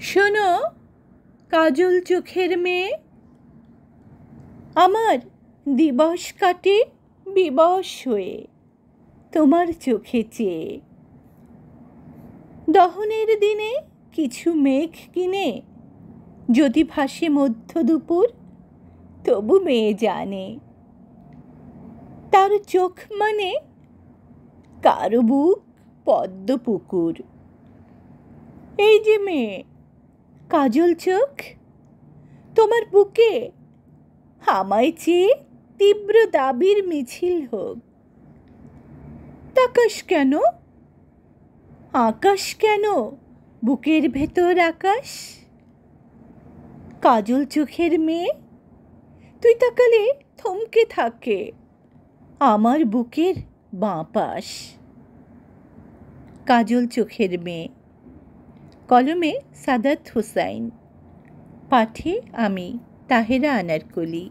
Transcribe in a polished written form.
শোনো কাজল চোখের মেয়ে, আমার দিবস কাটে বিবশ হয়ে তোমার চোখে চেয়ে। দহনের দিনে কিছু মেঘ কিনে যদি ভাসে মধ্য দুপুর, তবু মেয়ে জানে তার চোখ মানে কারো বুক পদ্ম পুকুর। এই যে মেয়ে কাজল চোখ, তোমার বুকে আমায় চেয়ে তীব্র দাবির মিছিল হোক। তাকাস কেন, আকাশ কেন, বুকের ভেতর আকাশ। কাজল চোখের মেয়ে, তুই তাকালে থমকে থাকে আমার বুকের বাঁ পাশ। কাজল চোখের মেয়ে। কলমে সাদাত হোসাইন, পাঠে আমি তাহেরা আনারকলি।